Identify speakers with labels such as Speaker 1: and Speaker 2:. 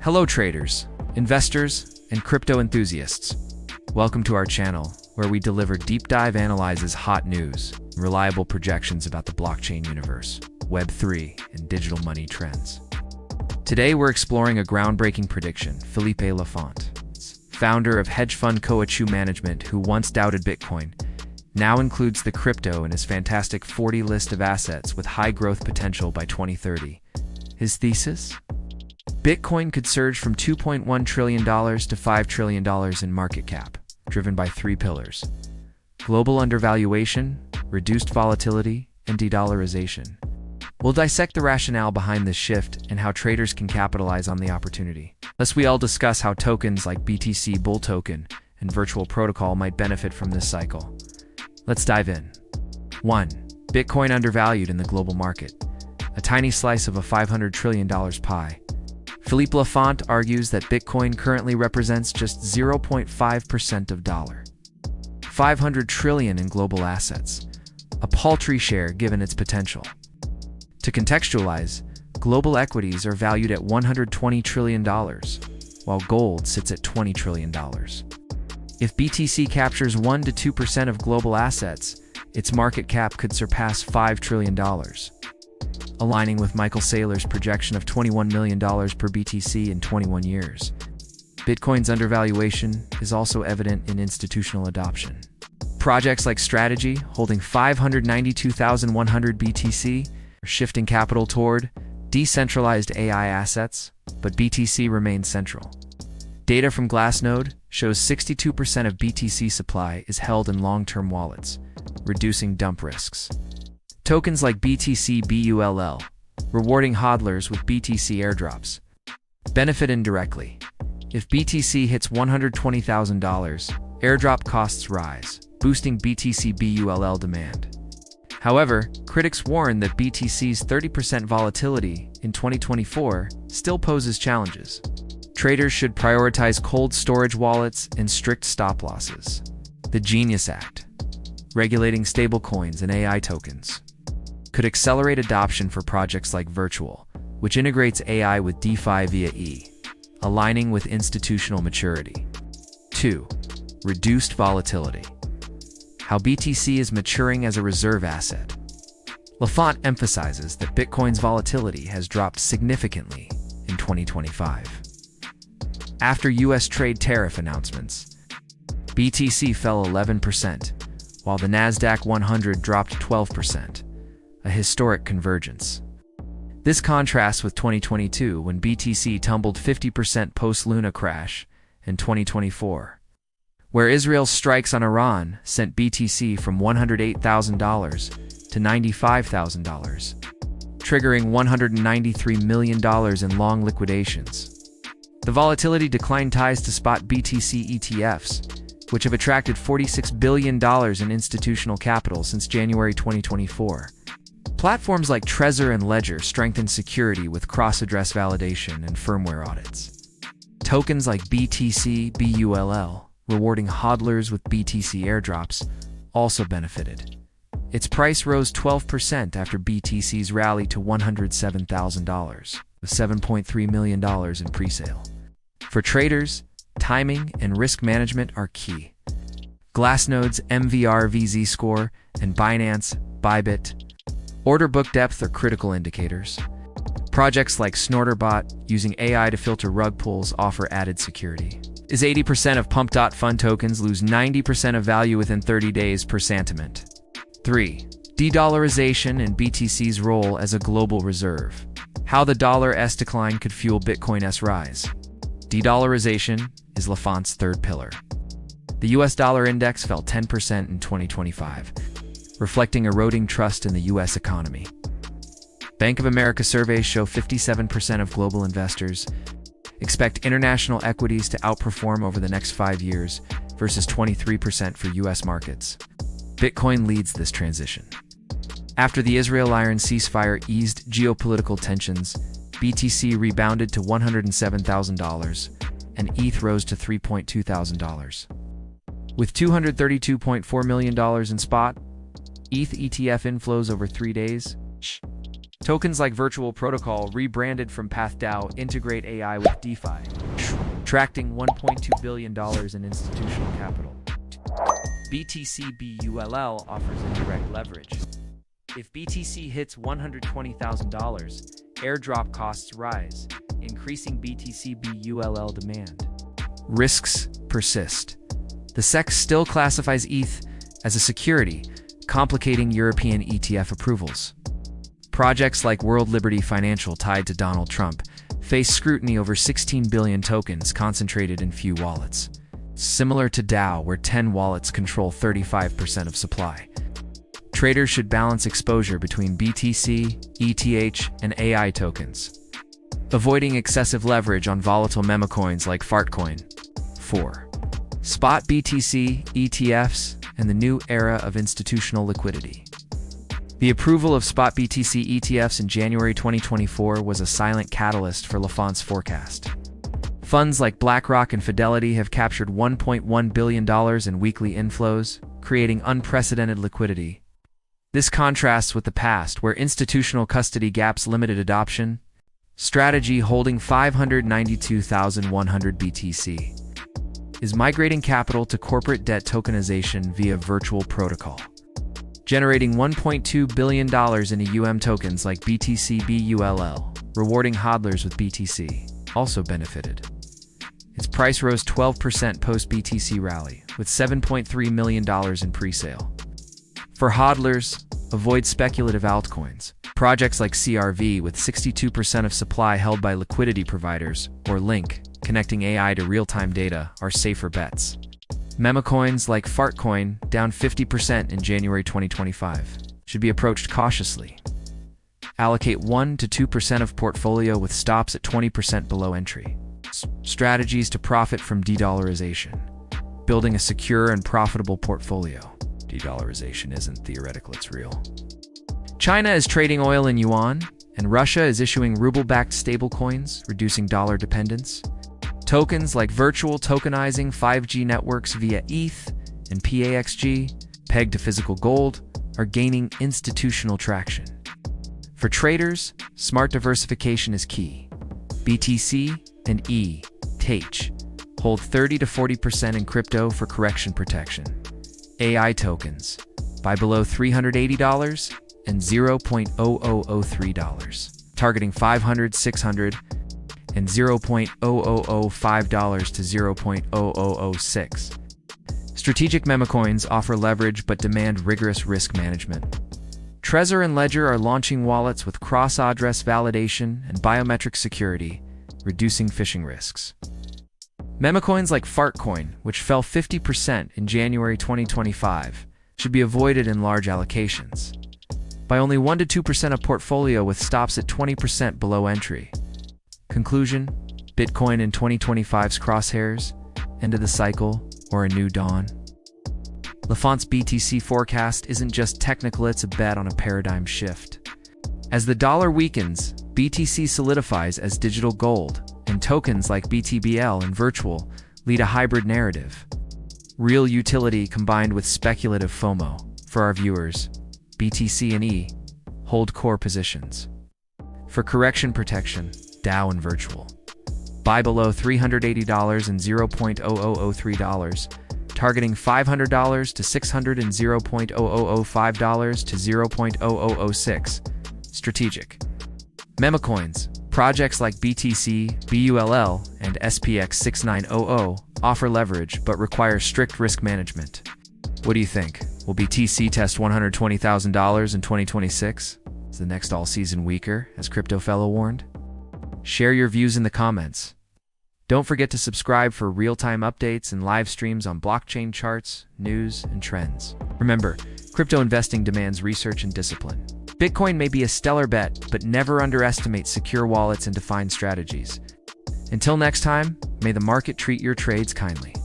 Speaker 1: Hello traders, investors, and crypto enthusiasts. Welcome to our channel, where we deliver deep dive analyzes hot news, and reliable projections about the blockchain universe, Web3, and digital money trends. Today we're exploring a groundbreaking prediction. Philippe Laffont, founder of hedge fund Coatue Management, who once doubted Bitcoin, now includes the crypto in his fantastic 40 list of assets with high growth potential by 2030. His thesis? Bitcoin could surge from $2.1 trillion to $5 trillion in market cap, driven by three pillars: global undervaluation, reduced volatility, and dedollarization. We'll dissect the rationale behind this shift and how traders can capitalize on the opportunity. Thus, we all discuss how tokens like BTC Bull Token and Virtual Protocol might benefit from this cycle. Let's dive in. 1. Bitcoin undervalued in the global market. A tiny slice of a $500 trillion pie. Philippe Laffont argues that Bitcoin currently represents just 0.5% of $500 trillion in global assets, a paltry share given its potential. To contextualize, global equities are valued at $120 trillion, while gold sits at $20 trillion. If BTC captures 1 to 2% of global assets, its market cap could surpass $5 trillion. Aligning with Michael Saylor's projection of $21 million per BTC in 21 years. Bitcoin's undervaluation is also evident in institutional adoption. Projects like Strategy, holding 592,100 BTC, are shifting capital toward decentralized AI assets, but BTC remains central. Data from Glassnode shows 62% of BTC supply is held in long-term wallets, reducing dump risks. Tokens like BTCBULL, rewarding hodlers with BTC airdrops, benefit indirectly. If BTC hits $120,000, airdrop costs rise, boosting BTCBULL demand. However, critics warn that BTC's 30% volatility in 2024 still poses challenges. Traders should prioritize cold storage wallets and strict stop losses. The Genius Act, regulating stablecoins and AI tokens, could accelerate adoption for projects like Virtual, which integrates AI with DeFi via aligning with institutional maturity. 2. Reduced volatility. How BTC is maturing as a reserve asset. Laffont emphasizes that Bitcoin's volatility has dropped significantly in 2025. After U.S. trade tariff announcements, BTC fell 11%, while the Nasdaq 100 dropped 12%. A historic convergence. This contrasts with 2022, when BTC tumbled 50% post-Luna crash, and 2024, where Israel's strikes on Iran sent BTC from $108,000 to $95,000, triggering $193 million in long liquidations. The volatility decline ties to spot BTC ETFs, which have attracted $46 billion in institutional capital since January 2024. Platforms like Trezor and Ledger strengthen security with cross-address validation and firmware audits. Tokens like BTCBULL, rewarding hodlers with BTC airdrops, also benefited. Its price rose 12% after BTC's rally to $107,000, with $7.3 million in presale. For traders, timing and risk management are key. Glassnode's MVRVZ score and Binance, Bybit, order book depth are critical indicators. Projects like Snorterbot, using AI to filter rug pulls, offer added security. Is 80% of Pump.Fund tokens lose 90% of value within 30 days per sentiment. 3. De-dollarization and BTC's role as a global reserve. How the dollar's decline could fuel Bitcoin's rise. De-dollarization is Laffont's third pillar. The US dollar index fell 10% in 2025. Reflecting eroding trust in the U.S. economy. Bank of America surveys show 57% of global investors expect international equities to outperform over the next 5 years versus 23% for U.S. markets. Bitcoin leads this transition. After the Israel-Iran ceasefire eased geopolitical tensions, BTC rebounded to $107,000 and ETH rose to $3,200. With $232.4 million in spot ETH ETF inflows over 3 days, Tokens like Virtual Protocol, rebranded from PathDAO, integrate AI with DeFi, attracting $1.2 billion in institutional capital. BTCBULL offers indirect leverage. If BTC hits $120,000, airdrop costs rise, increasing BTCBULL demand. Risks persist. The SEC still classifies ETH as a security, complicating European ETF approvals. Projects like World Liberty Financial, tied to Donald Trump, face scrutiny over 16 billion tokens concentrated in few wallets. Similar to DAO, where 10 wallets control 35% of supply. Traders should balance exposure between BTC, ETH, and AI tokens, avoiding excessive leverage on volatile meme coins like Fartcoin. 4. Spot BTC, ETFs, and the new era of institutional liquidity. The approval of spot BTC ETFs in January 2024 was a silent catalyst for Laffont's forecast. Funds like BlackRock and Fidelity have captured $1.1 billion in weekly inflows, creating unprecedented liquidity. This contrasts with the past, where institutional custody gaps limited adoption. Strategy holding 592,100 BTC is migrating capital to corporate debt tokenization via Virtual Protocol, generating $1.2 billion in AUM. Tokens like BTCBULL, rewarding hodlers with BTC, also benefited. Its price rose 12% post-BTC rally, with $7.3 million in pre-sale. For hodlers, avoid speculative altcoins. Projects like CRV, with 62% of supply held by liquidity providers, or Link, connecting AI to real-time data, are safer bets. Meme coins like Fartcoin, down 50% in January 2025, should be approached cautiously. Allocate 1 to 2% of portfolio with stops at 20% below entry. Strategies to profit from dedollarization. Building a secure and profitable portfolio. Dedollarization isn't theoretical, it's real. China is trading oil in yuan, and Russia is issuing ruble-backed stablecoins, reducing dollar dependence. Tokens like virtual tokenizing 5G networks via ETH and PAXG, pegged to physical gold, are gaining institutional traction. For traders, smart diversification is key. BTC and ETH hold 30 to 40% in crypto for correction protection. AI tokens, buy below $380 and $0.0003, targeting $500, $600, and $0.0005 to $0.0006. Strategic meme coins offer leverage but demand rigorous risk management. Trezor and Ledger are launching wallets with cross-address validation and biometric security, reducing phishing risks. Meme coins like Fartcoin, which fell 50% in January 2025, should be avoided in large allocations. Buy only 1 to 2% of portfolio with stops at 20% below entry. Conclusion: Bitcoin in 2025's crosshairs, end of the cycle, or a new dawn? Laffont's BTC forecast isn't just technical, it's a bet on a paradigm shift. As the dollar weakens, BTC solidifies as digital gold, and tokens like BTBL and Virtual lead a hybrid narrative. Real utility combined with speculative FOMO. For our viewers, BTC and E hold core positions. For correction protection, DAO and Virtual. Buy below $380 and $0.0003, targeting $500 to $600 and $0.0005 to $0.0006. Strategic. Meme coins, projects like BTC, BULL, and SPX 6900 offer leverage but require strict risk management. What do you think? Will BTC test $120,000 in 2026? Is the next all-season weaker, as Crypto Fellow warned? Share your views in the comments. Don't forget to subscribe for real-time updates and live streams on blockchain charts, news, and trends. Remember, crypto investing demands research and discipline. Bitcoin may be a stellar bet, but never underestimate secure wallets and defined strategies. Until next time, may the market treat your trades kindly.